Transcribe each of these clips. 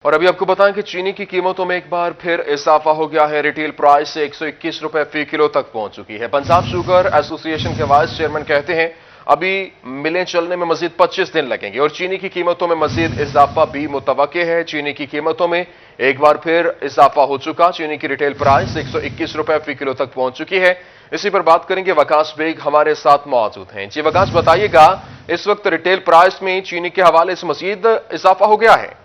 और अभी आपको बताएं कि चीनी की कीमतों में एक बार फिर इजाफा हो गया है। रिटेल प्राइस से 121 रुपए फी किलो तक पहुंच चुकी है। पंजाब शुगर एसोसिएशन के वाइस चेयरमैन कहते हैं अभी मिलें चलने में मजीद 25 दिन लगेंगे और चीनी की कीमतों में मजीद इजाफा भी मुतवक्के है। चीनी की कीमतों में एक बार फिर इजाफा हो चुका। चीनी की रिटेल प्राइस 121 रुपए फी किलो तक पहुंच चुकी है। इसी पर बात करेंगे, वकास बेग हमारे साथ मौजूद हैं। जी वकास, बताइएगा इस वक्त रिटेल प्राइस में चीनी के हवाले से मजीद इजाफा हो गया है?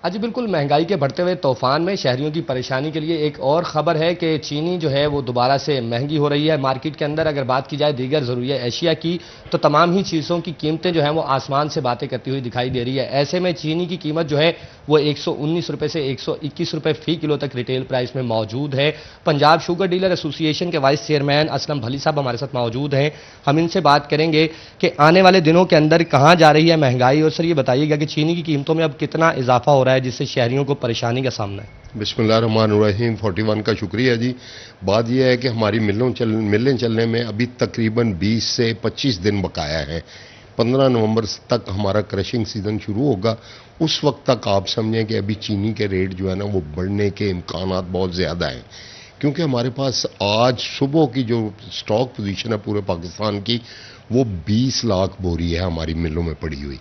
जी बिल्कुल, महंगाई के बढ़ते हुए तूफान में शहरियों की परेशानी के लिए एक और खबर है कि चीनी जो है वो दोबारा से महंगी हो रही है मार्केट के अंदर। अगर बात की जाए दीगर ज़रूरिया एशिया की, तो तमाम ही चीज़ों की कीमतें जो हैं वो आसमान से बातें करती हुई दिखाई दे रही है। ऐसे में चीनी की कीमत जो है वो 119 रुपये से 121 रुपये फी किलो तक रिटेल प्राइस में मौजूद है। पंजाब शुगर डीलर एसोसिएशन के वाइस चेयरमैन असलम भली साहब हमारे साथ मौजूद हैं। हम इनसे बात करेंगे कि आने वाले दिनों के अंदर कहाँ जा रही है महंगाई, और सर ये बताइएगा कि चीनी की कीमतों में अब कितना इजाफा हो रहा है जिससे शहरियों को परेशानी का सामना है। बिस्मिल्लाहिर्रहमानिर्रहीम 41 का शुक्रिया जी। बात यह है कि हमारी मिलें चलने में अभी तकरीबन 20 से 25 दिन बकाया है। 15 नवंबर तक हमारा क्रशिंग सीजन शुरू होगा। उस वक्त तक आप समझें कि अभी चीनी के रेट जो है ना वो बढ़ने के इम्कानात बहुत ज़्यादा हैं, क्योंकि हमारे पास आज सुबह की जो स्टॉक पोजीशन है पूरे पाकिस्तान की वो 20 लाख बोरी है हमारी मिलों में पड़ी हुई,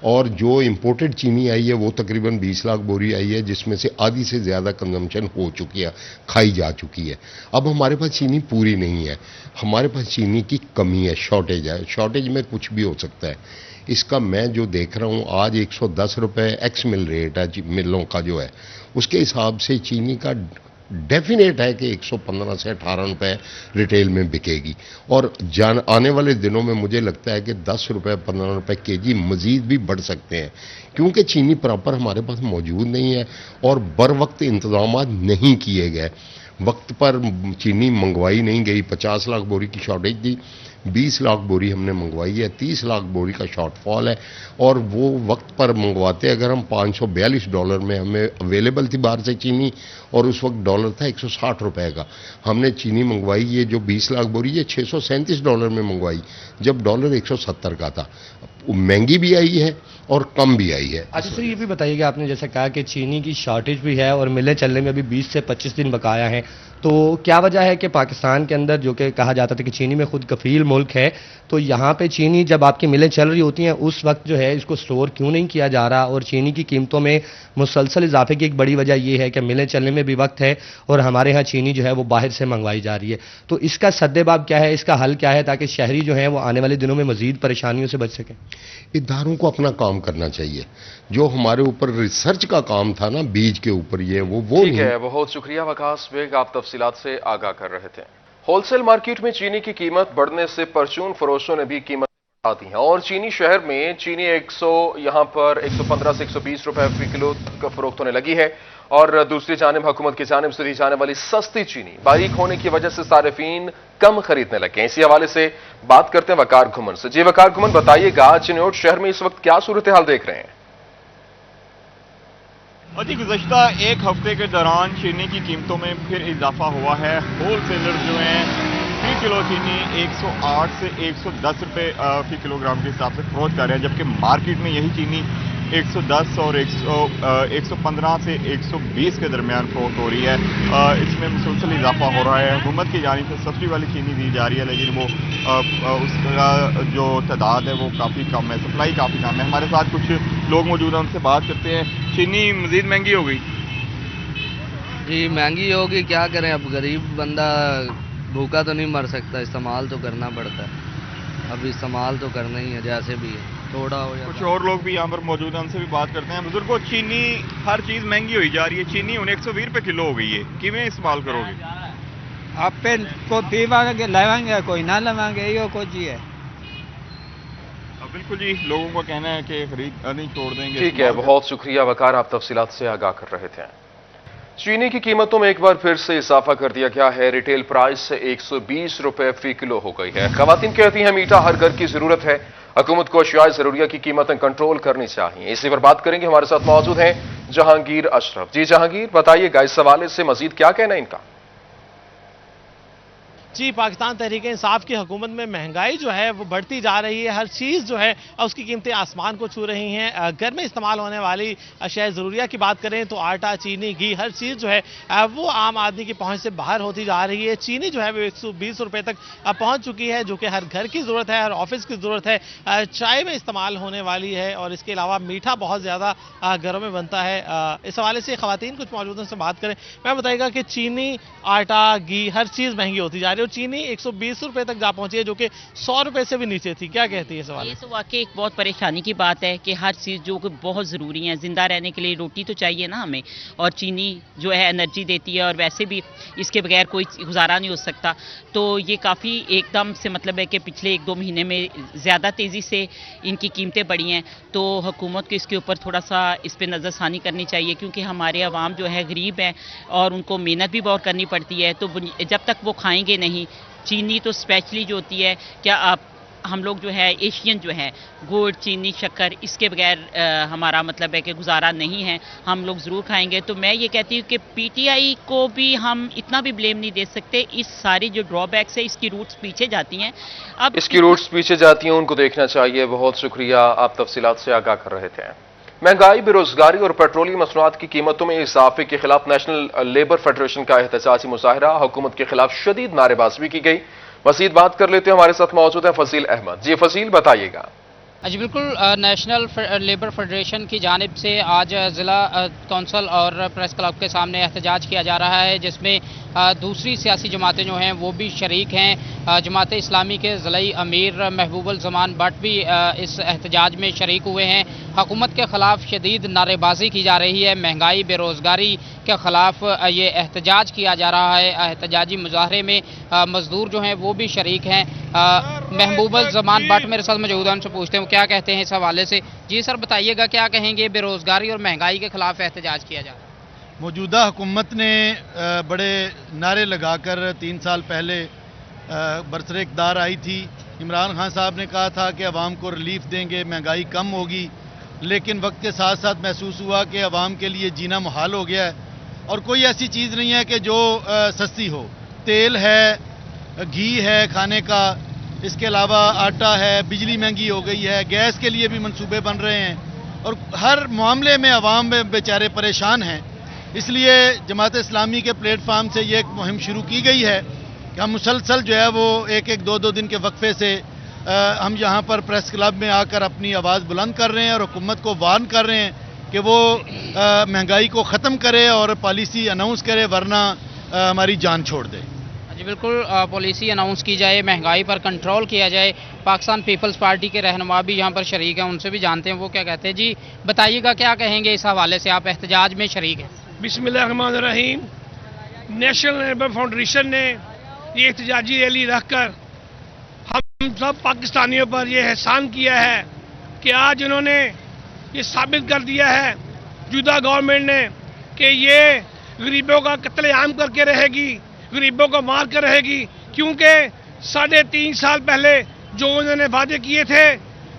और जो इंपोर्टेड चीनी आई है वो तकरीबन 20 लाख बोरी आई है, जिसमें से आधी से ज़्यादा कंजम्पशन हो चुकी है, खाई जा चुकी है। अब हमारे पास चीनी पूरी नहीं है, हमारे पास चीनी की कमी है, शॉर्टेज है। शॉर्टेज में कुछ भी हो सकता है। इसका मैं जो देख रहा हूँ आज 110 रुपये एक्स मिल रेट है मिलों का जो है, उसके हिसाब से चीनी का डेफिनेट है कि 115 से 18 रुपये रिटेल में बिकेगी, और आने वाले दिनों में मुझे लगता है कि 10 रुपये 15 रुपये केजी मजीद भी बढ़ सकते हैं, क्योंकि चीनी प्रॉपर हमारे पास मौजूद नहीं है और बर वक्त इंतजाम नहीं किए गए। वक्त पर चीनी मंगवाई नहीं गई। 50 लाख बोरी की शॉर्टेज थी, 20 लाख बोरी हमने मंगवाई है, 30 लाख बोरी का शॉर्टफॉल है, और वो वक्त पर मंगवाते अगर हम $542 में हमें अवेलेबल थी बाहर से चीनी, और उस वक्त डॉलर था 160 रुपए का। हमने चीनी मंगवाई ये जो 20 लाख बोरी है $637 में मंगवाई, जब डॉलर 170 का था। महंगी भी आई है और कम भी आई है। अच्छा सर, ये भी बताइएगा, आपने जैसे कहा कि चीनी की शॉर्टेज भी है और मिलें चलने में अभी 20 से 25 दिन बकाया है, तो क्या वजह है कि पाकिस्तान के अंदर जो कि कहा जाता था कि चीनी में खुद कफील मुल्क है, तो यहाँ पे चीनी जब आपकी मिलें चल रही होती हैं उस वक्त जो है इसको स्टोर क्यों नहीं किया जा रहा? और चीनी की कीमतों में मुसलसल इजाफे की एक बड़ी वजह यह है कि मिलें चलने में भी वक्त है और हमारे यहाँ चीनी जो है वो बाहर से मंगवाई जा रही है। तो इसका सद्देबाब क्या है, इसका हल क्या है, ताकि शहरी जो है वो आने वाले दिनों में मजीद परेशानियों से बच सकें? इदारों को अपना काम करना चाहिए। जो हमारे ऊपर रिसर्च का काम था ना बीज के ऊपर, ये वो ठीक है। बहुत शुक्रिया वकास बेग, आप तफसीलात से आगाह कर रहे थे। होलसेल मार्केट में चीनी की कीमत बढ़ने से परचून फरोशों ने भी कीमत बढ़ा दी है और चीनी शहर में चीनी 100 यहां पर 115 से 120 रुपए फी किलो तक फरोख्त होने लगी है, और दूसरी जानिब हुकूमत की जानिब से दी जाने वाली सस्ती चीनी बारीक होने की वजह से सारिफीन कम खरीदने लगे हैं। इसी हवाले से बात करते हैं वकार घुमन से। जी वकार घुमन, बताइएगा चिन्योट शहर में इस वक्त क्या सूरत हाल देख रहे हैं? जी गुज़श्ता एक हफ्ते के दौरान चीनी की कीमतों में फिर इजाफा हुआ है। होल सेलर जो हैं फी किलो चीनी 108 से 110 रुपये फी किलोग्राम के हिसाब से फरोख्त कर रहे हैं, जबकि मार्केट में यही चीनी 110 और 115 से 120 के दरमियान फरोख्त हो रही है। इसमें मुसलसल इजाफा हो रहा है। हुकूमत की जानिब से सब्सिडी वाली चीनी दी जा रही है, लेकिन वो उसका जो तादाद है वो काफ़ी कम है, सप्लाई काफ़ी कम है। हमारे साथ कुछ लोग मौजूद हैं, उनसे बात करते हैं। चीनी मज़ीद महंगी हो गई? जी महंगी होगी, क्या करें, अब गरीब बंदा भूखा तो नहीं मर सकता, इस्तेमाल तो करना पड़ता है। अब इस्तेमाल तो करना ही है, जैसे भी है, थोड़ा हो या कुछ और लोग भी यहाँ पर मौजूद हैं, उनसे भी बात करते हैं। बुजुर्गों, चीनी हर चीज़ महंगी हुई जा रही है। चीनी 120 रुपये किलो हो गई है, किमें इस्तेमाल करोगे? आप पे को पीवांगे लवाएंगे, कोई ना लवाएंगे, ये कुछ ही है। बिल्कुल जी, लोगों का कहना है कि खरीद नहीं छोड़ देंगे। ठीक है, बहुत शुक्रिया वकार, आप तफसीलात से आगाह कर रहे थे। चीनी की कीमतों में एक बार फिर से इजाफा कर दिया गया है। रिटेल प्राइस से 120 रुपए फी किलो हो गई है। खवातीन कहती हैं मीठा हर घर की जरूरत है, हुकूमत को अशियाए जरूरिया की कीमतें कंट्रोल करनी चाहिए। इसी पर बात करेंगे, हमारे साथ मौजूद हैं जहांगीर अशरफ। जी जहांगीर, बताइएगा इस हवाले से मजीद क्या कहना है इनका? جی पाकिस्तान तहरीक इंसाफ की हुकूमत में महंगाई जो है वो बढ़ती जा रही है। हर चीज़ जो है उसकी कीमतें आसमान को छू रही हैं। घर में इस्तेमाल होने वाली अशिया ज़रूरिया की बात करें तो आटा, चीनी, घी, हर चीज़ जो है वो आम आदमी की पहुंच से बाहर होती जा रही है। चीनी जो है वो 120 रुपए तक पहुंच चुकी है, जो कि हर घर की ज़रूरत है, हर ऑफिस की ज़रूरत है, चाय में इस्तेमाल होने वाली है। और इसके अलावा मीठा बहुत ज़्यादा घरों में बनता है। इस हवाले से ख़वातीन कुछ मौजूद से बात करें, मैं बताइएगा कि चीनी, आटा, घी हर चीज़ महंगी होती जा रही है। और चीनी 120 रुपए तक जा पहुंची है, जो कि 100 रुपए से भी नीचे थी। क्या कहती है इस सवाल? ये तो वाकई एक बहुत परेशानी की बात है कि हर चीज़ जो कि बहुत ज़रूरी है, ज़िंदा रहने के लिए रोटी तो चाहिए ना हमें, और चीनी जो है एनर्जी देती है, और वैसे भी इसके बगैर कोई गुजारा नहीं हो सकता। तो ये काफ़ी एकदम से मतलब है कि पिछले 1-2 महीने में ज़्यादा तेज़ी से इनकी कीमतें बढ़ी हैं। तो हुकूमत को इसके ऊपर थोड़ा सा इस पर नज़रसानी करनी चाहिए, क्योंकि हमारे अवाम जो है गरीब हैं और उनको मेहनत भी बहुत करनी पड़ती है। तो जब तक वो खाएंगे नहीं, चीनी तो स्पेशली जो होती है, क्या आप हम लोग जो है एशियन जो है गुड़, चीनी, शक्कर, इसके बगैर हमारा मतलब है कि गुजारा नहीं है, हम लोग ज़रूर खाएंगे। तो मैं ये कहती हूँ कि पीटीआई को भी हम इतना भी ब्लेम नहीं दे सकते। इस सारी जो ड्रॉबैक्स है इसकी रूट्स पीछे जाती हैं। अब इसकी रूट्स पीछे जाती हैं, उनको देखना चाहिए। बहुत शुक्रिया, आप तफसीलात से आगाह कर रहे थे। महंगाई, बेरोजगारी और पेट्रोलियम मसनूआत की कीमतों में इजाफे के खिलाफ नेशनल लेबर फेडरेशन का एहतजाजी मुजाहरा, हुकूमत के खिलाफ शदीद नारेबाजी की गई। मजीद बात कर लेते हैं, हमारे साथ मौजूद है फसील अहमद। जी फसील, बताइएगा। जी बिल्कुल, नेशनल लेबर फेडरेशन की जानिब से आज ज़िला कौंसल और प्रेस क्लब के सामने एहतजाज किया जा रहा है, जिसमें दूसरी सियासी जमातें जो हैं वो भी शरीक हैं। जमात इस्लामी के ज़िलाई अमीर महबूबुल ज़मान भट्ट भी इस एहतजाज में शरीक हुए हैं। हुकूमत के ख़िलाफ़ शदीद नारेबाजी की जा रही है। महंगाई, बेरोज़गारी के ख़िलाफ़ ये एहतजाज किया जा रहा है। एहतजाजी मुजाहरे में मज़दूर जो हैं वो भी शरीक हैं। महबूबुल ज़मान भट्ट मेरे साथ मौजूद हैं, उनसे पूछते हैं क्या कहते हैं इस हवाले से। जी सर, बताइएगा क्या कहेंगे, बेरोज़गारी और महंगाई के ख़िलाफ़ एहतजाज किया जा रहा है। मौजूदा हुकूमत ने बड़े नारे लगाकर 3 साल पहले बरसरे इक़्तिदार आई थी। इमरान खान साहब ने कहा था कि अवाम को रिलीफ देंगे, महंगाई कम होगी, लेकिन वक्त के साथ साथ महसूस हुआ कि अवाम के लिए जीना मुहाल हो गया है। और कोई ऐसी चीज़ नहीं है कि जो सस्ती हो। तेल है, घी है खाने का, इसके अलावा आटा है, बिजली महंगी हो गई है, गैस के लिए भी मंसूबे बन रहे हैं और हर मामले में अवाम बेचारे परेशान हैं। इसलिए जमात इस्लामी के प्लेटफार्म से ये एक मुहिम शुरू की गई है कि हम मुसलसल जो है वो एक 2 दिन के वक्फे से हम यहाँ पर प्रेस क्लब में आकर अपनी आवाज़ बुलंद कर रहे हैं और हुकूमत को वार्न कर रहे हैं कि वो महंगाई को ख़त्म करे और पॉलिसी अनाउंस करे, वरना हमारी जान छोड़ दे। जी बिल्कुल, पॉलिसी अनाउंस की जाए, महंगाई पर कंट्रोल किया जाए। पाकिस्तान पीपल्स पार्टी के रहनुमा भी यहाँ पर शरीक हैं, उनसे भी जानते हैं वो क्या कहते हैं। जी बताइएगा क्या कहेंगे इस हवाले से, आप एहतजाज में शरीक हैं। बिस्मिल्लाहिर्रहमानिर्रहीम। नेशनल लेबर फाउंडेशन ने ये एहतजाजी रैली रखकर हम सब पाकिस्तानियों पर यह एहसान किया है कि आज इन्होंने ये साबित कर दिया है जुदा गवर्नमेंट ने कि ये गरीबों का कत्लेआम करके रहेगी, गरीबों को मार कर रहेगी। क्योंकि 3.5 साल पहले जो उन्होंने वादे किए थे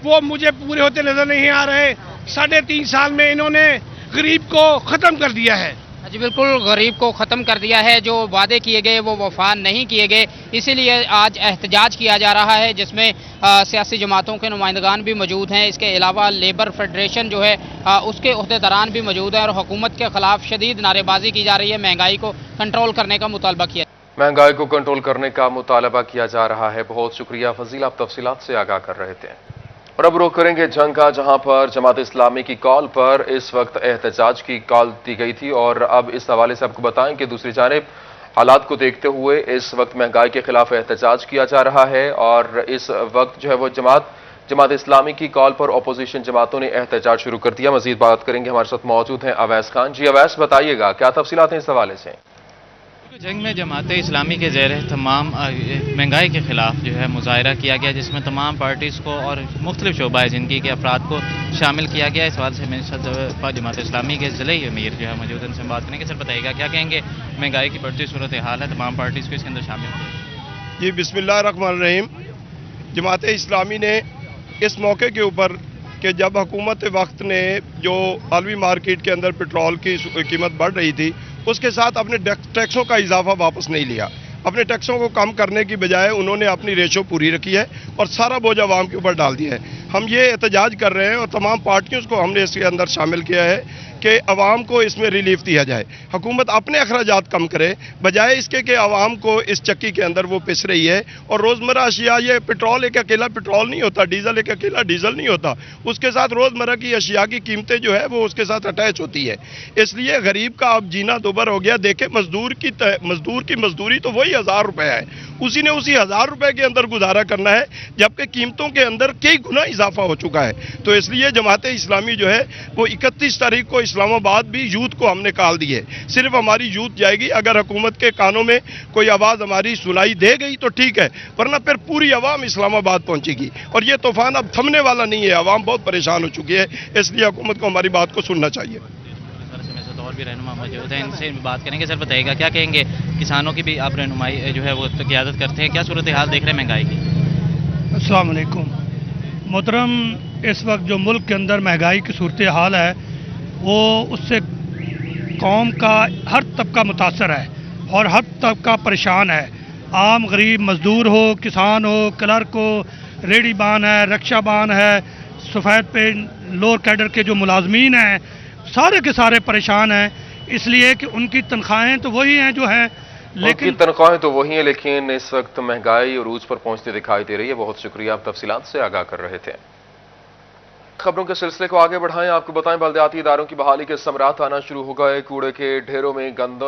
वो मुझे पूरे होते नजर नहीं आ रहे। 3.5 साल में इन्होंने गरीब को ख़त्म कर दिया है। जी बिल्कुल, गरीब को ख़त्म कर दिया है। जो वादे किए गए वो वफा नहीं किए गए, इसीलिए आज एहतजाज किया जा रहा है, जिसमें सियासी जमातों के नुमाइंदगान भी मौजूद हैं। इसके अलावा लेबर फेडरेशन जो है उसके अहदेदारान भी मौजूद हैं और हुकूमत के खिलाफ शदीद नारेबाजी की जा रही है। महंगाई को कंट्रोल करने का मुतालबा किया महंगाई को कंट्रोल करने का मुतालबा किया जा रहा है। बहुत शुक्रिया फजील, आप तफसीलात से आगाह कर रहे थे। और अब रुख करेंगे जंग का, जहां पर जमात इस्लामी की कॉल पर इस वक्त एहतजाज की कॉल दी गई थी। और अब इस हवाले से आपको बताएं कि दूसरी जानिब हालात को देखते हुए इस वक्त महंगाई के खिलाफ एहतजाज किया जा रहा है। और इस वक्त जो है वो जमात इस्लामी की कॉल पर अपोजिशन जमातों ने एहतजाज शुरू कर दिया। मजीद बात करेंगे, हमारे साथ मौजूद हैं अवैस खान। जी अवैस, बताइएगा क्या तफसीलात हैं इस हवाले से। जंग में जमात इस्लामी के ज़ेर तमाम महंगाई के ख़िलाफ़ जो है मुजाहरा किया गया, जिसमें तमाम पार्टीज़ को और मुख्तलिफ शोबा ज़िंदगी के अफराद को शामिल किया गया। इस सवाल से मेरे साथ जमात इस्लामी के ज़िले अमीर जो है मौजूद हैं, उनसे बात करेंगे। सर बताइएगा क्या कहेंगे, महंगाई की बढ़ती सूरत हाल है, तमाम पार्टीज़ को इसके अंदर शामिल किया। जी बिस्मिल्लाहिर्रहमानिर्रहीम। जमात इस्लामी ने इस मौके के ऊपर कि जब हुकूमत वक्त ने जो आलमी मार्केट के अंदर पेट्रोल की कीमत बढ़ रही थी, उसके साथ अपने टैक्सों का इजाफा वापस नहीं लिया। अपने टैक्सों को कम करने की बजाय उन्होंने अपनी रेशो पूरी रखी है और सारा बोझ आवाम के ऊपर डाल दिया है। हम ये एहतजाज कर रहे हैं और तमाम पार्टियों को हमने इसके अंदर शामिल किया है कि आवाम को इसमें रिलीफ दिया जाए। हुकूमत अपने अखराजात कम करे बजाय इसके कि आवाम को इस चक्की के अंदर वो पिस रही है। और रोज़मर्रा अशिया, ये पेट्रोल एक अकेला पेट्रोल नहीं होता, डीजल एक अकेला डीजल नहीं होता, उसके साथ रोज़मर्रा की अशिया की कीमतें जो है वो उसके साथ अटैच होती है। इसलिए गरीब का अब जीना दोबर हो गया। देखें, मजदूर की मजदूरी तो वही 1000 रुपये है, उसी ने उसी 1000 रुपये के अंदर गुजारा करना है, जबकि कीमतों के अंदर कई गुना इजाफा हो चुका है। तो इसलिए जमात इस्लामी जो है वो 31 तारीख को इस्लामाबाद भी यूथ को हमने कॉल दी है। सिर्फ हमारी यूथ जाएगी, अगर हुकूमत के कानों में कोई आवाज़ हमारी सुनाई दे गई तो ठीक है, वरना फिर पूरी आवाम इस्लामाबाद पहुंचेगी। और ये तूफान अब थमने वाला नहीं है, आवाम बहुत परेशान हो चुकी है, इसलिए हुकूमत को हमारी बात को सुनना चाहिए। और भी रहनुमा मौजूद हैं, इनसे बात करेंगे। सर बताइएगा, क्या कहेंगे, किसानों की भी आप रहनुमाई जो है वो तो क़यादत करते हैं, क्या सूरत हाल देख रहे हैं महंगाई की? अस्सलाम वालेकुम मोहतरम, इस वक्त जो मुल्क के अंदर महंगाई की सूरत हाल है वो उससे कौम का हर तबका मुतासर है और हर तबका परेशान है। आम गरीब मजदूर हो, किसान हो, क्लर्क हो, रेडी बान है, रक्षा बान है, सफ़ेद पे लोअर कैडर के जो मुलाजमीन हैं, सारे के सारे परेशान हैं, इसलिए कि उनकी तनख्वाहें तो वही हैं जो हैं, लेकिन उनकी तनख्वाहें तो वही हैं, लेकिन इस वक्त महंगाई अरूज पर पहुंचती दिखाई दे रही है। बहुत शुक्रिया, आप तफसीलात से आगाह कर रहे थे। खबरों के सिलसिले को आगे बढ़ाएं, आपको बताएं बल्दियाती इदारों की बहाली के समरात आना शुरू हो गए। कूड़े के ढेरों में गंद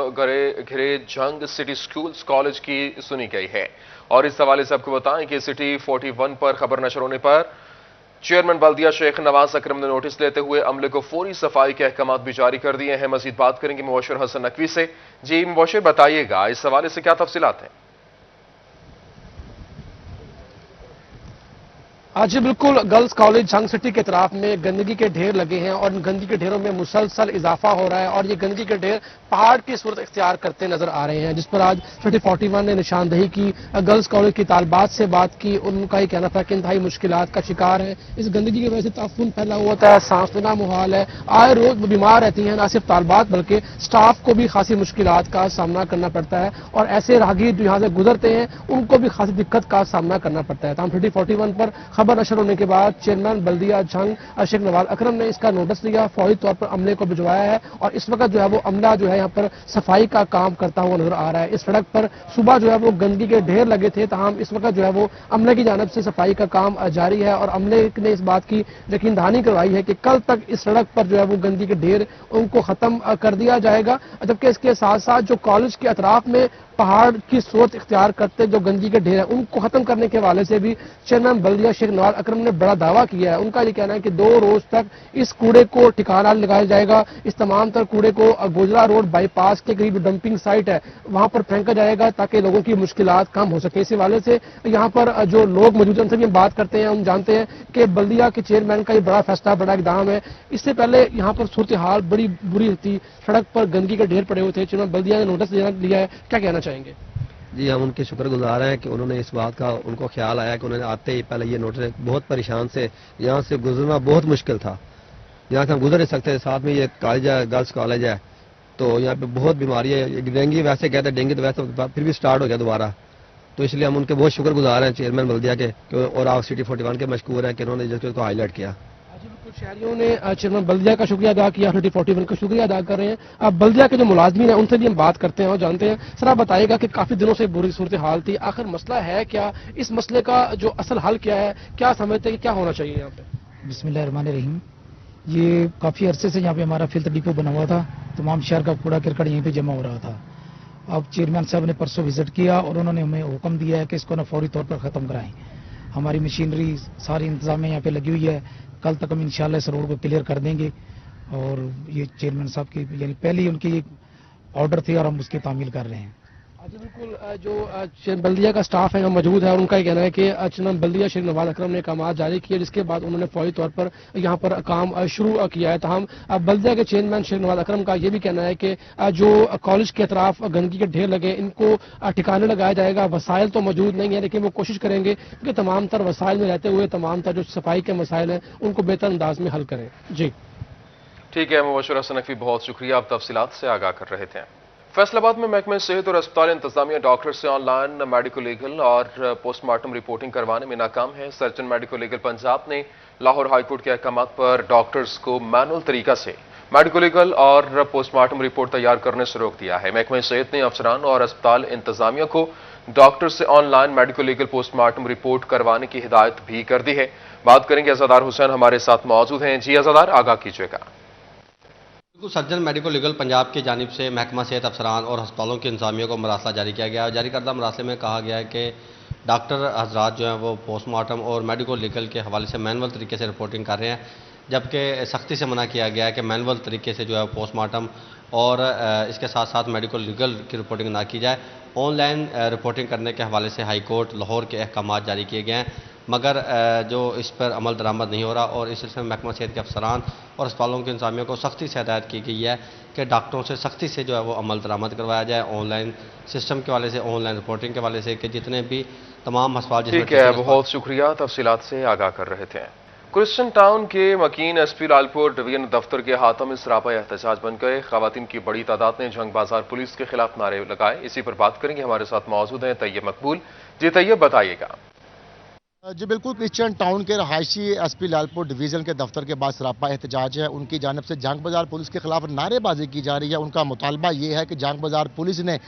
घिरे जंग सिटी स्कूल्स कॉलेज की सुनी गई है। और इस हवाले से आपको बताएं कि सिटी 41 पर खबर नशर होने पर चेयरमैन बल्दिया शेख नवाज अकरम ने नोटिस लेते हुए अमले को फौरी सफाई के अहकाम भी जारी कर दिए हैं। मजीद बात करेंगे मुबशर हसन नकवी से। जी मुबशर, बताइएगा इस हवाले से क्या तफसीलात हैं? आज बिल्कुल गर्ल्स कॉलेज जंग सिटी के तरफ में गंदगी के ढेर लगे हैं और इन गंदगी के ढेरों में मुसलसल इजाफा हो रहा है और ये गंदगी के ढेर पहाड़ की सूरत इख्तियार करते नजर आ रहे हैं, जिस पर आज सिटी 41 ने निशानदेही की। गर्ल्स कॉलेज की तालबात से बात की, उनका ये कहना था कि इंतहाई मुश्किलात का शिकार है। इस गंदगी की वजह से ताफून फैला हुआ था, सांस लेना मुहाल है, आए रोज बीमार रहती हैं। न सिर्फ तालबात बल्कि स्टाफ को भी खासी मुश्किलात का सामना करना पड़ता है और ऐसे राहगीर जो यहाँ से गुजरते हैं उनको भी खासी दिक्कत का सामना करना पड़ता है। तमाम सिटी 41 पर खबर नशर होने के बाद चेयरमैन बल्दिया जंग शेख नवाज अकरम ने इसका नोटिस लिया, फौरी तौर पर अमले को भिजवाया है और इस वक्त जो है वो अमला जो है यहाँ पर सफाई का काम करता हुआ नजर आ रहा है। इस सड़क पर सुबह जो है वो गंदगी के ढेर लगे थे, तमाम इस वक्त जो है वो अमले की जानिब से सफाई का काम जारी है और अमले ने इस बात की यकीन दहानी करवाई है कि कल तक इस सड़क पर जो है वो गंदगी के ढेर उनको खत्म कर दिया जाएगा। जबकि इसके साथ साथ जो कॉलेज के अतराफ में पहाड़ की सूरत इख्तियार करते जो गंदगी के ढेर है उनको खत्म करने के हवाले से भी चेयरमैन बल्दिया शेख नवाज अकरम ने बड़ा दावा किया है। उनका ये कहना है कि 2 रोज तक इस कूड़े को ठिकाना लगाया जाएगा। इस तमाम तर कूड़े को गोजरा रोड बाईपास के करीब डंपिंग साइट है वहां पर फेंका जाएगा ताकि लोगों की मुश्किलात कम हो सके। इस हवाले से यहाँ पर जो लोग मौजूद हैं उनसे भी हम बात करते हैं। हम जानते हैं कि बल्दिया के चेयरमैन का ये बड़ा फैसला, बड़ा इकदाम है। इससे पहले यहाँ पर सूरत हाल बड़ी बुरी थी, सड़क पर गंदगी के ढेर पड़े हुए थे। चेयरमैन बल्दिया ने नोटिस लिया है, क्या कहना चाहेंगे? जी, हम उनके शुक्रगुजार हैं कि उन्होंने इस बात का उनको ख्याल आया कि उन्होंने आते ही पहले ये नोटिस, बहुत परेशान से यहाँ से गुजरना बहुत मुश्किल था, यहाँ से हम गुजर नहीं सकते। साथ में ये कॉलेज है, गर्ल्स कॉलेज है, तो यहाँ पे बहुत बीमारी है। डेंगू वैसे कहते हैं, डेंगू तो वैसे फिर भी स्टार्ट हो गया दोबारा, तो इसलिए हम उनके बहुत शुक्रगुजार हैं चेयरमैन बल्दिया के और आप सिटी 41 के मशकूर हैं कि उन्होंने जिसको हाईलाइट किया। शहरियों ने चेयरमैन बल्दिया का शुक्रिया अदा किया, सिटी 41 का शुक्रिया अदा कर रहे हैं। अब बल्दिया के जो मुलाजमीन हैं उनसे भी हम बात करते हैं और जानते हैं। सर आप बताइएगा कि काफी दिनों से बुरी सूरत हाल थी, आखिर मसला है क्या? इस मसले का जो असल हल क्या है, क्या समझते हैं कि क्या होना चाहिए यहाँ पे? बिस्मिल्लाहिर्रहमानिर्रहीम। ये काफी अरसे से यहाँ पे हमारा फिल्टर डिपो बना हुआ था, तमाम शहर का कूड़ा करकट यहीं पे जमा हो रहा था। अब चेयरमैन साहब ने परसों विजिट किया और उन्होंने हमें हुक्म दिया है कि इसको ना फौरी तौर पर खत्म कराएं। हमारी मशीनरी सारी इंतजाम यहाँ पे लगी हुई है, कल तक हम इंशाल्लाह इस रोड को क्लियर कर देंगे और ये चेयरमैन साहब की यानी पहले उनकी ऑर्डर थी और हम उसकी तामील कर रहे हैं। जी बिल्कुल, जो बल्दिया का स्टाफ है यहाँ मौजूद है और उनका ये कहना है कि चेयरमैन बल्दिया शेख नवाज अकरम ने काम जारी किए, जिसके बाद उन्होंने फौरी तौर पर यहाँ पर काम शुरू किया है। तमाम बल्दिया के चेयरमैन शेख नवाज अकरम का ये भी कहना है कि जो कॉलेज के अतराफ गंदगी के ढेर लगे इनको ठिकाने लगाया जाएगा। वसाइल तो मौजूद नहीं है लेकिन वो कोशिश करेंगे कि तमाम तर वसाइल में रहते हुए तमाम तर जो सफाई के मसाइल हैं उनको बेहतर अंदाज में हल करें। जी ठीक है मुबशर हसन नकवी, बहुत शुक्रिया, आप तफसीलात से आगाह कर रहे थे। फैसलाबाद में महकमे सेहत और अस्पताल इंतजामिया डॉक्टर से ऑनलाइन मेडिको लीगल और पोस्टमार्टम रिपोर्टिंग करवाने में नाकाम है। सर्जन मेडिको लीगल पंजाब ने लाहौर हाईकोर्ट के अहकाम पर डॉक्टर्स को मैनुअल तरीका से मेडिको लीगल और पोस्टमार्टम रिपोर्ट तैयार करने से रोक दिया है। महकमे सेहत ने अफसरान और अस्पताल इंतजामिया को डॉक्टर से online medico legal postmortem report करवाने की हिदायत भी कर दी है। बात करेंगे अज़ादार हुसैन हमारे साथ मौजूद हैं। जी अज़ादार, आगाह कीजिएगा। बिल्कुल, सर्जन मेडिको लीगल पंजाब की जानिब से महकमा सेहत अफसरान और अस्पतालों के इंतजामिया को मरासला जारी किया गया है। जारी करदा मरासले में कहा गया है कि डॉक्टर हजरात जो हैं वो पोस्टमार्टम और मेडिको लीगल के हवाले से मैनुअल तरीके से रिपोर्टिंग कर रहे हैं, जबकि सख्ती से मना किया गया है कि मैनुअल तरीके से जो है पोस्टमार्टम और इसके साथ साथ मेडिको लीगल की रिपोर्टिंग ना की जाए। ऑनलाइन रिपोर्टिंग करने के हवाले से हाई कोर्ट लाहौर के अहकाम जारी किए गए हैं, मगर जो इस पर अमल दरामद नहीं हो रहा और इस सिलसिले में महकमा सेहत के अफसरान और अस्पतालों के इंतजामिया को सख्ती से हिदायत की गई है कि डॉक्टरों से सख्ती से जो है वो अमल दरामद करवाया जाए, ऑनलाइन सिस्टम के हवाले से, ऑनलाइन रिपोर्टिंग के हवाले से, कि जितने भी तमाम अस्पताल। ठीक है, बहुत शुक्रिया, तफसीलात से आगाह कर रहे थे। क्रिश्चियन टाउन के मकीन एसपी लालपुर डिवीजन दफ्तर के हाथों में सरापा एहतजाज बन गए। खवातीन की बड़ी तादाद ने जंग बाजार पुलिस के खिलाफ नारे लगाए। इसी पर बात करेंगे, हमारे साथ मौजूद हैं तैयब मकबूल। जी तैयब, बताइएगा। जी बिल्कुल, क्रिश्चियन टाउन के रहायशी एसपी लालपुर डिवीजन के दफ्तर के बाद सरापा एहतजाज है। उनकी जानिब से जंग बाजार पुलिस के खिलाफ नारेबाजी की जा रही है। उनका मुतालबा ये है कि जंग बाजार पुलिस ने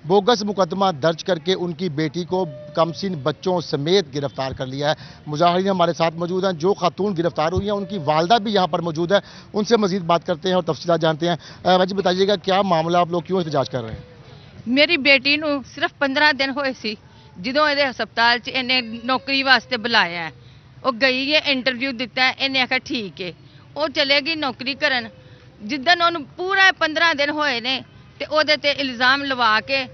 बोगस मुकदमा दर्ज करके उनकी बेटी को कमसिन बच्चों समेत गिरफ्तार कर लिया है। मुजाहिरीन हमारे साथ मौजूद हैं। जो खातून गिरफ्तार हुई हैं उनकी वालदा भी यहाँ पर मौजूद है, उनसे मजीद बात करते हैं और तफसीलात जानते हैं। भाजी बताइएगा, क्या मामला, आप लोग क्यों एहतजाज कर रहे हैं? मेरी बेटी ਨੂੰ सिर्फ 15 दिन ਹੋਏ ਸੀ ਜਦੋਂ ਇਹਦੇ ਹਸਪਤਾਲ 'ਚ ਇਹਨੇ ਨੌਕਰੀ ਵਾਸਤੇ ਬੁਲਾਇਆ ਹੈ। ਉਹ ਗਈ ਹੈ, ਇੰਟਰਵਿਊ ਦਿੱਤਾ ਹੈ, ਇਹਨੇ ਆਖਿਆ ਠੀਕ ਹੈ, ਉਹ ਚਲੇਗੀ ਨੌਕਰੀ ਕਰਨ। ਜਿੱਦਣ ਉਹਨੂੰ ਪੂਰਾ 15 ਦਿਨ ਹੋਏ ਨੇ ਤੇ ਉਹਦੇ ਤੇ ਇਲਜ਼ਾਮ ਲਵਾ ਕੇ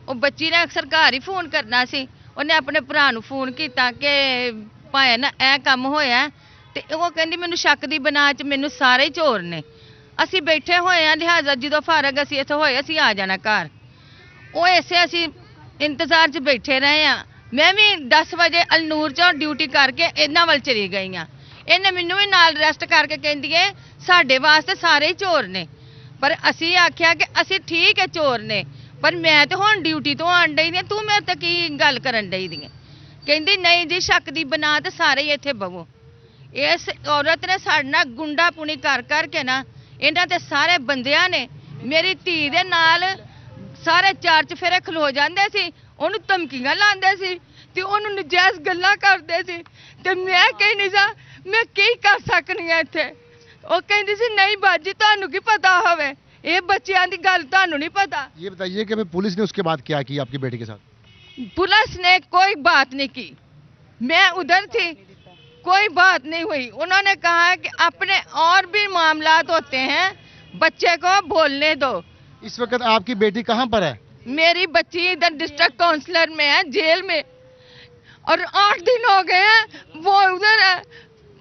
ਉਹ ਬੱਚੀ ਨੇ ਸਰਕਾਰੀ ਫੋਨ ਕਰਨਾ ਸੀ, ਉਹਨੇ ਆਪਣੇ ਭਰਾ ਨੂੰ ਫੋਨ ਕੀਤਾ ਕਿ ਭਾਇਆ ਨਾ ਇਹ ਕੰਮ ਹੋਇਆ, ਤੇ ਉਹ ਕਹਿੰਦੀ ਮੈਨੂੰ ਸ਼ੱਕ ਦੀ ਬਣਾ 'ਚ ਮੈਨੂੰ ਸਾਰੇ ਹੀ ਚੋਰ ਨੇ। ਅਸੀਂ ਬੈਠੇ ਹੋਏ ਆ, ਲਿਹਾਜ਼ਾ ਜਦੋਂ ਫਾਰਗ ਅਸੀਂ ਇੱਥੇ ਹੋਏ ਅਸੀਂ ਆ ਜਾਣਾ ਘਰ। ਉਹ ਐਸੇ ਅਸੀਂ ਇੰਤਜ਼ਾਰ 'ਚ ਬੈਠੇ ਰਹੇ ਆ। ਮੈਂ ਵੀ 10 ਵਜੇ ਅਲਨੂਰ 'ਚੋਂ ਡਿਊਟੀ ਕਰਕੇ ਇਹਨਾਂ ਵੱਲ ਚਲੀ ਗਈ ਆ। ਇਹਨੇ ਮੈਨੂੰ ਵੀ ਨਾਲ ਅਰੈਸਟ ਕਰਕੇ ਕਹਿੰਦੀ ਏ ਸਾਡੇ ਵਾਸਤੇ ਸਾਰੇ ਹੀ ਚੋਰ ਨੇ। ਪਰ ਅਸੀਂ ਆਖਿਆ ਕਿ ਅਸੀਂ ਠੀਕ ਹੈ ਚੋਰ ਨੇ, ਪਰ ਮੈਂ ਤੇ ਹੁਣ ਡਿਊਟੀ ਤੋਂ ਆਣ ਡਈ ਦੀ, ਤੂੰ ਮੇਰੇ ਤੇ ਕੀ ਗੱਲ ਕਰਨ ਡਈ ਦੀ? ਕਹਿੰਦੀ ਨਹੀਂ ਜੀ, ਸ਼ੱਕ ਦੀ ਬਣਾ ਤੇ ਸਾਰੇ ਹੀ ਇੱਥੇ ਬਵੋ। ਇਸ ਔਰਤ ਨੇ ਸਾਡੇ ਨਾਲ ਗੁੰਡਾਪੁਣੀ ਕਰ ਕਰਕੇ ਨਾ, ਇਹਨਾਂ ਤੇ ਸਾਰੇ ਬੰਦਿਆਂ ਨੇ ਮੇਰੀ ਧੀ ਦੇ ਨਾਲ ਸਾਰੇ ਚਾਰ ਚਫੇਰੇ ਖਲੋ ਜਾਂਦੇ ਸੀ, ਉਹਨੂੰ ਧਮਕੀਆਂ ਲਾਉਂਦੇ ਸੀ ਤੇ ਉਹਨੂੰ ਨਜਾਇਜ਼ ਗੱਲਾਂ ਕਰਦੇ ਸੀ। ਤੇ ਮੈਂ ਕਹਿੰਦੀ ਸਾਂ ਮੈਂ ਕੀ ਕਰ ਸਕਨੀ ਆ ਇੱਥੇ? ਉਹ ਕਹਿੰਦੀ ਸੀ ਨਹੀਂ ਬਾਜੀ ਤੁਹਾਨੂੰ ਕੀ ਪਤਾ ਹੋਵੇ, ਇਹ ਬੱਚਿਆਂ ਦੀ ਗੱਲ ਤੁਹਾਨੂੰ नहीं पता। ये बताइए कि पुलिस ने उसके बाद क्या किया आपकी बेटी के साथ? पुलिस ने कोई बात नहीं की, मैं उधर थी, कोई बात नहीं हुई। उन्होंने कहा कि अपने और भी मामलात होते हैं, बच्चे को बोलने दो। इस वक्त आपकी बेटी कहाँ पर है? मेरी बच्ची इधर डिस्ट्रिक्ट काउंसलर में है, जेल में, और 8 दिन हो गए हैं वो उधर है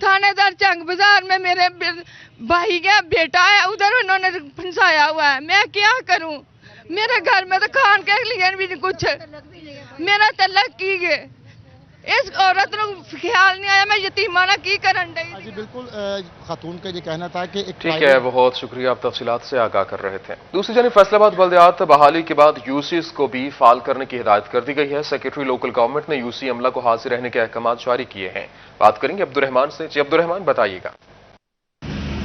थानेदार चंग बाजार में। मेरे भाई का बेटा है उधर, उन्होंने फंसाया हुआ है। मैं क्या करूं? मेरे घर में तो खान के लिए भी नहीं कुछ, मेरा तलाक की गए। इस औरत को ख्याल नहीं आया मैं यतीमाना की करन डई। जी बिल्कुल, खातून का ये कहना था कि ठीक है, बहुत शुक्रिया, आप तफसीलात से आगाह कर रहे थे। दूसरी जानिब फैसलाबाद बल्दियात बहाली के बाद यूसीज को भी फाल करने की हिदायत कर दी गई है। सेक्रेटरी लोकल गवर्नमेंट ने यूसी अमला को हाजिर रहने के अहकाम जारी किए हैं। बात करेंगे अब्दुर्रहमान से। जी अब्दुर्रहमान, बताइएगा।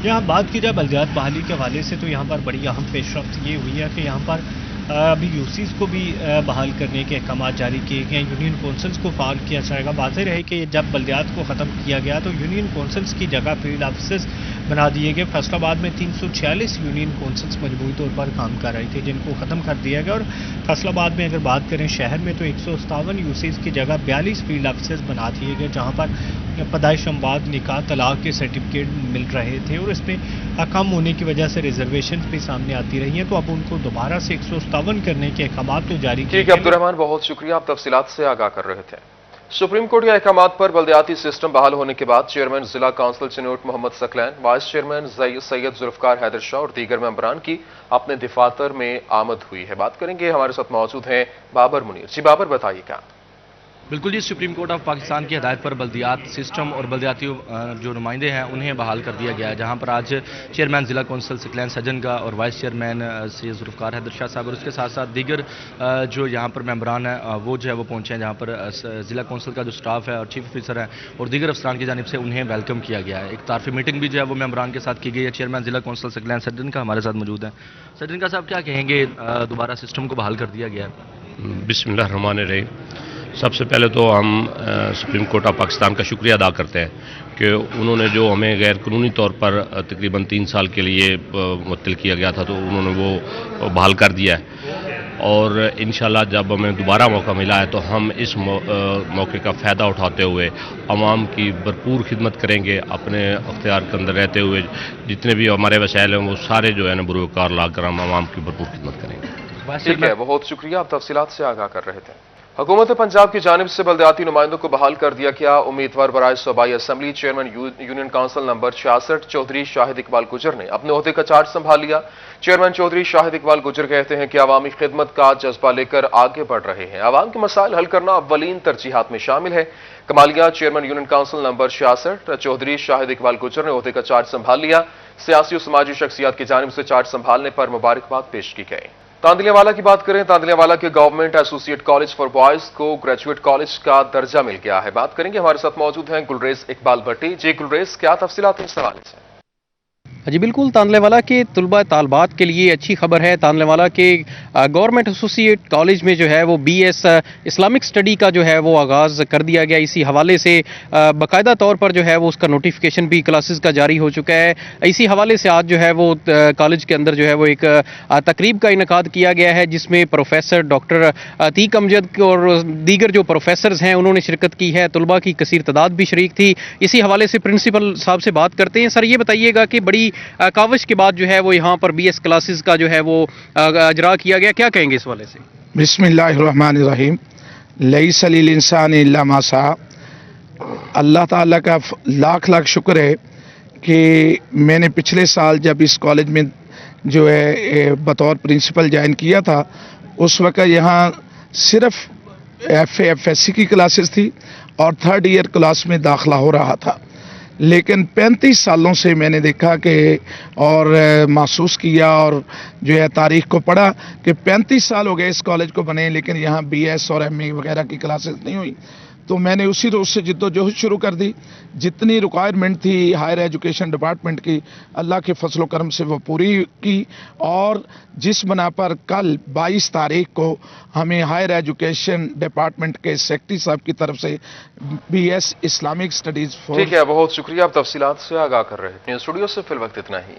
यहाँ बात की जाए बल्दियात बहाली के हवाले से तो यहाँ पर बड़ी अहम पेशरफ्त ये हुई है कि यहाँ पर अभी यूसीज को भी बहाल करने के अहकाम जारी किए गए हैं। यूनियन कौंसल्स को फाल किया जाएगा। वाज़ेह रहे कि जब बल्दियात को ख़त्म किया गया तो यूनियन कौंसल्स की जगह फील्ड ऑफिसर्स बना दिए गए। फैसलाबाद में 346 यूनियन कौंसल्स मजबूरी तौर पर काम कर रहे थे, जिनको ख़त्म कर दिया गया। और फैसलाबाद में अगर बात करें शहर में तो 157 यूसीज की जगह 42 फील्ड ऑफिसर्स बना दिए गए, जहाँ पर पैदाइश अमवात, निकाह, तलाक के सर्टिफिकेट मिल रहे थे और इसमें कम होने की वजह से रिजर्वेशन भी सामने आती रही हैं। तो अब उनको दोबारा से 157 करने के अहकाम तो जारी किए। ठीक है अब्दुर्रहमान, बहुत शुक्रिया, आप तफसीलात से आगाह कर रहे थे। सुप्रीम कोर्ट के अहकाम पर बल्दियाती सिस्टम बहाल होने के बाद चेयरमैन जिला council Chiniot Mohammad Saqlain, vice chairman Syed Zulfiqar Haider Shah और दीगर मेंबरान की अपने दफातर में आमद हुई है। बात करेंगे, हमारे साथ मौजूद हैं बाबर मुनीर। जी बाबर, बताइएगा। بالکل جی، سپریم کورٹ آف پاکستان کی ہدایت پر بلدیات سسٹم اور بلدیاتی جو نمائندے ہیں انہیں بحال کر دیا گیا ہے، جہاں پر آج چیئرمین ضلع کونسل سکلین سجن کا اور وائس چیئرمین سید ذوالفقار حیدر شاہ صاحب اور اس کے ساتھ ساتھ دیگر جو یہاں پر ممبران ہیں وہ جو ہے وہ پہنچے ہیں، جہاں پر ضلع کونسل کا جو سٹاف ہے اور چیف آفیسر ہیں اور دیگر افسران کی جانب سے انہیں ویلکم کیا گیا ہے۔ ایک تعارفی میٹنگ بھی جو ہے وہ ممبران کے ساتھ کی گئی ہے۔ چیئرمین ضلع کونسل سکلین سجن کا ہمارے ساتھ موجود ہیں۔ سجن کا صاحب کیا کہیں گے، دوبارہ سسٹم کو بحال کر دیا گیا ہے؟ بسم اللہ الرحمن الرحیم۔ سب سے پہلے تو ہم سپریم کورٹ آف پاکستان کا شکریہ ادا کرتے ہیں کہ انہوں نے جو ہمیں غیر قانونی طور پر تقریباً 3 سال کے لیے معطل کیا گیا تھا تو انہوں نے وہ بحال کر دیا ہے، اور انشاءاللہ جب ہمیں دوبارہ موقع ملا ہے تو ہم اس موقع کا فائدہ اٹھاتے ہوئے عوام کی بھرپور خدمت کریں گے، اپنے اختیار کے اندر رہتے ہوئے جتنے بھی ہمارے وسائل ہیں وہ سارے جو ہے نا بروکار لا کر ہم عوام کی بھرپور خدمت کریں گے۔ ٹھیک ہے، بہت شکریہ، آپ تفصیلات سے آگاہ کر رہے تھے۔ حکومت پنجاب کی جانب سے بلدیاتی نمائندوں کو بحال کر دیا گیا۔ امیدوار برائے صوبائی assembly chairman union council number 66 Chaudhry Shahid Iqbal Gujjar نے اپنے عہدے کا چارج سنبھال لیا۔ چیئرمین چودھری شاہد اقبال گجر کہتے ہیں کہ عوامی خدمت کا جذبہ لے کر آگے بڑھ رہے ہیں، عوام کے مسائل حل کرنا اولین ترجیحات میں شامل ہے۔ Kamalia chairman union council number 66 Chaudhry Shahid Iqbal Gujjar نے عہدے کا چارج سنبھال لیا۔ سیاسی و سماجی شخصیات کی جانب سے چارج سنبھالنے پر مبارکباد پیش کی گئی۔ تاندلیہ والا کی بات کریں، تاندلیہ والا کے government associate college for boys کو گریجویٹ کالج کا درجہ مل گیا ہے۔ بات کریں گے، ہمارے ساتھ موجود ہیں گلریز اقبال بھٹی۔ جی گلریز، کیا تفصیلات ہیں اس حوالے سے؟ جی بالکل، تاندلے والا کے طلباء طالبات کے لیے اچھی خبر ہے۔ تاندلے والا کے گورنمنٹ ایسوسیٹ کالج میں جو ہے وہ بی ایس اسلامک اسٹڈی کا جو ہے وہ آغاز کر دیا گیا۔ اسی حوالے سے باقاعدہ طور پر جو ہے وہ اس کا نوٹیفیکیشن بھی کلاسز کا جاری ہو چکا ہے۔ اسی حوالے سے آج جو ہے وہ کالج کے اندر جو ہے وہ ایک تقریب کا انعقاد کیا گیا ہے، جس میں پروفیسر ڈاکٹر عتیق امجد اور دیگر جو پروفیسرز ہیں انہوں نے شرکت کی ہے۔ طلباء کی کثیر تعداد بھی شریک تھی۔ اسی حوالے سے پرنسپل صاحب سے بات کرتے ہیں۔ سر، یہ بتائیے گا کہ بڑی کاوش کے بعد جو ہے وہ یہاں پر بی ایس کلاسز کا جو ہے وہ اجرا کیا گیا، کیا کہیں گے اس والے سے؟ بسم اللہ الرحمن الرحیم۔ لیس للانسان الا ما سعی۔ اللہ تعالیٰ کا لاکھ لاکھ شکر ہے کہ میں نے پچھلے سال جب اس کالج میں جو ہے بطور پرنسپل جوائن کیا تھا، اس وقت یہاں صرف ایف ایس سی کی کلاسز تھی اور 3rd ایئر کلاس میں داخلہ ہو رہا تھا، لیکن 35 سالوں سے میں نے دیکھا کہ اور محسوس کیا اور جو ہے تاریخ کو پڑھا کہ 35 سال ہو گئے اس کالج کو بنے، لیکن یہاں بی ایس اور ایم اے وغیرہ کی کلاسز نہیں ہوئی۔ تو میں نے اسی روز سے جدوجہد شروع کر دی۔ جتنی ریکوائرمنٹ تھی ہائر ایجوکیشن ڈپارٹمنٹ کی، اللہ کے فضل و کرم سے وہ پوری کی، اور جس بنا پر کل 22 تاریخ کو ہمیں ہائر ایجوکیشن ڈپارٹمنٹ کے سیکرٹری صاحب کی طرف سے بی ایس اسلامک اسٹڈیز ٹھیک ہے، بہت شکریہ، آپ تفصیلات سے آگاہ کر رہے ہیں۔ اسٹوڈیو سے فی الوقت اتنا ہی۔